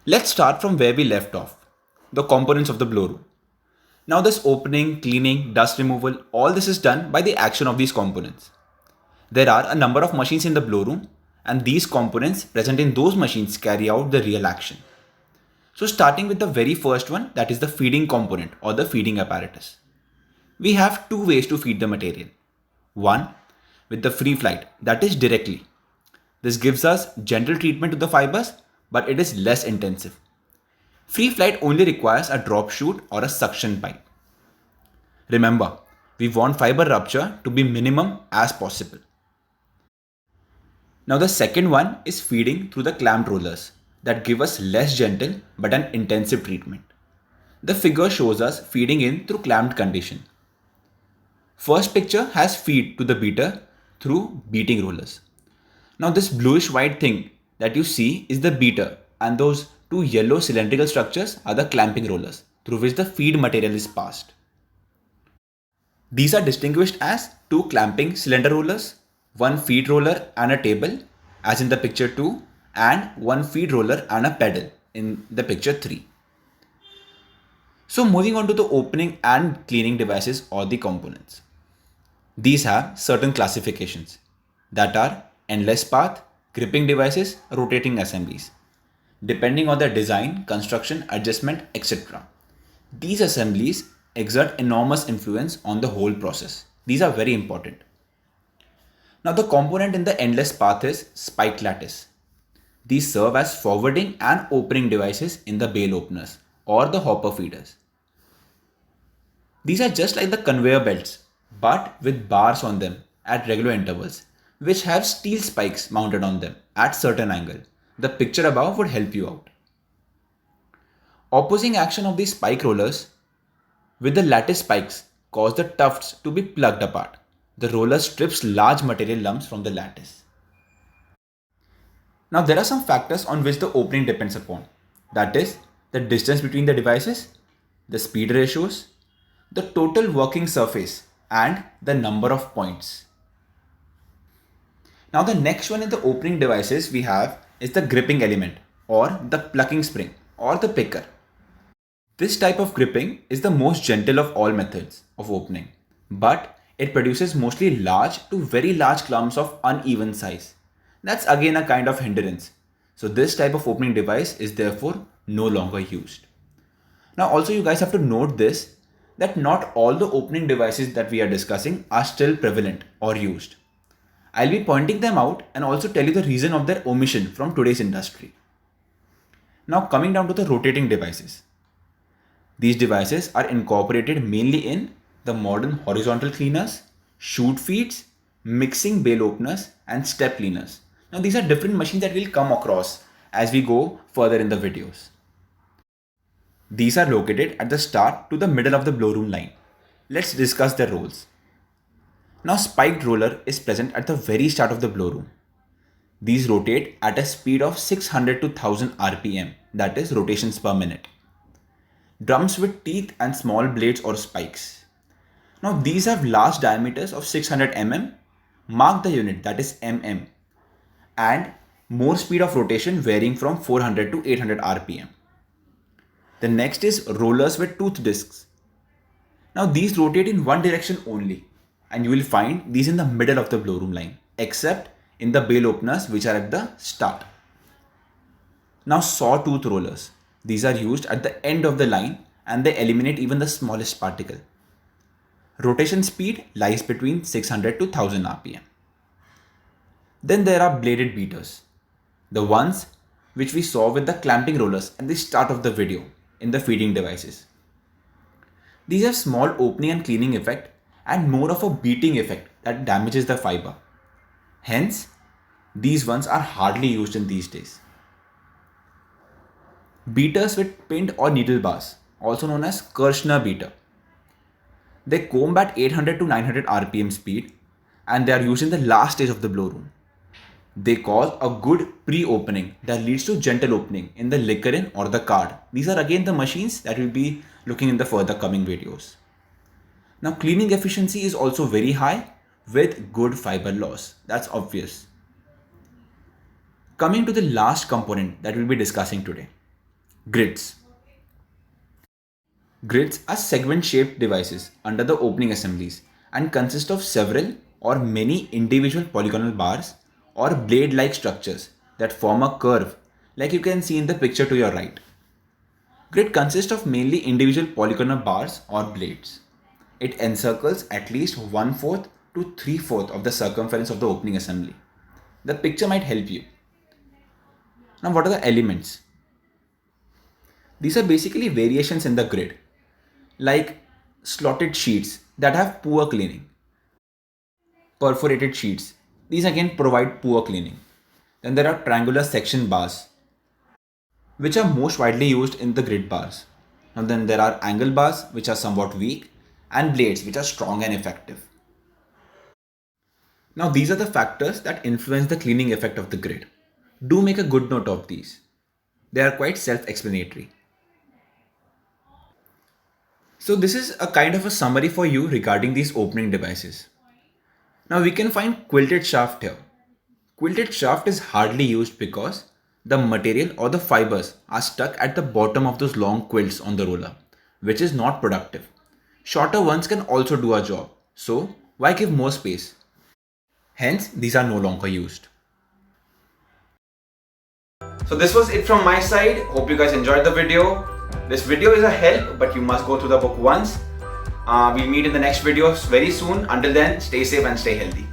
Let's start from where we left off, the components of the blowroom. Now this opening, cleaning, dust removal, all this is done by the action of these components. There are a number of machines in the blowroom and these components present in those machines carry out the real action. So starting with the very first one, that is the feeding component or the feeding apparatus. We have two ways to feed the material. One, with the free flight, that is directly. This gives us gentle treatment to the fibers, but it is less intensive. Free flight only requires a drop chute or a suction pipe. Remember, we want fiber rupture to be minimum as possible. Now the second one is feeding through the clamped rollers that give us less gentle but an intensive treatment. The figure shows us feeding in through clamped condition. First picture has feed to the beater through beating rollers. Now this bluish white thing that you see is the beater and those two yellow cylindrical structures are the clamping rollers through which the feed material is passed. These are distinguished as two clamping cylinder rollers, one feed roller and a table as in the picture 2 and one feed roller and a pedal in the picture 3. So moving on to the opening and cleaning devices or the components. These have certain classifications that are endless path, gripping devices, rotating assemblies, depending on their design, construction, adjustment, etc. These assemblies exert enormous influence on the whole process. These are very important. Now the component in the endless path is spike lattice. These serve as forwarding and opening devices in the bale openers or the hopper feeders. These are just like the conveyor belts but with bars on them at regular intervals which have steel spikes mounted on them at certain angle. The picture above would help you out. Opposing action of these spike rollers with the lattice spikes cause the tufts to be plucked apart. The roller strips large material lumps from the lattice. Now there are some factors on which the opening depends upon. That is the distance between the devices, the speed ratios, the total working surface and the number of points. Now the next one in the opening devices we have is the gripping element or the plucking spring or the picker. This type of gripping is the most gentle of all methods of opening, but it produces mostly large to very large clumps of uneven size. That's again a kind of hindrance. So this type of opening device is therefore no longer used. Now also you guys have to note this, that not all the opening devices that we are discussing are still prevalent or used. I'll be pointing them out and also tell you the reason of their omission from today's industry. Now coming down to the rotating devices. These devices are incorporated mainly in the modern horizontal cleaners, chute feeds, mixing bale openers and step cleaners. Now these are different machines that we'll come across as we go further in the videos. These are located at the start to the middle of the blowroom line. Let's discuss their roles. Now spiked roller is present at the very start of the blowroom. These rotate at a speed of 600 to 1000 rpm, that is rotations per minute. Drums with teeth and small blades or spikes. Now these have large diameters of 600 mm, mark the unit, that is mm, and more speed of rotation varying from 400 to 800 rpm. The next is rollers with tooth discs. Now these rotate in one direction only and you will find these in the middle of the blowroom line except in the bale openers which are at the start. Now sawtooth rollers. These are used at the end of the line and they eliminate even the smallest particle. Rotation speed lies between 600 to 1000 rpm. Then there are bladed beaters, the ones which we saw with the clamping rollers at the start of the video in the feeding devices. These have small opening and cleaning effect and more of a beating effect that damages the fiber. Hence, these ones are hardly used in these days. Beaters with pinned or needle bars, also known as Kirschner beater. They comb at 800 to 900 rpm speed and they are used in the last stage of the blowroom. They cause a good pre-opening that leads to gentle opening in the Lickerin or the card. These are again the machines that we'll be looking in the further coming videos. Now cleaning efficiency is also very high with good fiber loss. That's obvious. Coming to the last component that we'll be discussing today, Grids. Grids are segment-shaped devices under the opening assemblies and consist of several or many individual polygonal bars or blade-like structures that form a curve like you can see in the picture to your right. Grid consists of mainly individual polygonal bars or blades. It encircles at least 1/4 to 3/4 of the circumference of the opening assembly. The picture might help you. Now, what are the elements? These are basically variations in the grid, like slotted sheets that have poor cleaning, perforated sheets. These again provide poor cleaning. Then there are triangular section bars, which are most widely used in the grid bars. Now then there are angle bars, which are somewhat weak, and blades, which are strong and effective. Now these are the factors that influence the cleaning effect of the grid. Do make a good note of these. They are quite self-explanatory. So this is a kind of a summary for you regarding these opening devices. Now we can find quilted shaft here. Quilted shaft is hardly used because the material or the fibers are stuck at the bottom of those long quilts on the roller, which is not productive. Shorter ones can also do a job, so why give more space? Hence, these are no longer used. So this was it from my side. Hope you guys enjoyed the video. This video is a help, but you must go through the book once. We'll meet in the next videos very soon. Until then, stay safe and stay healthy.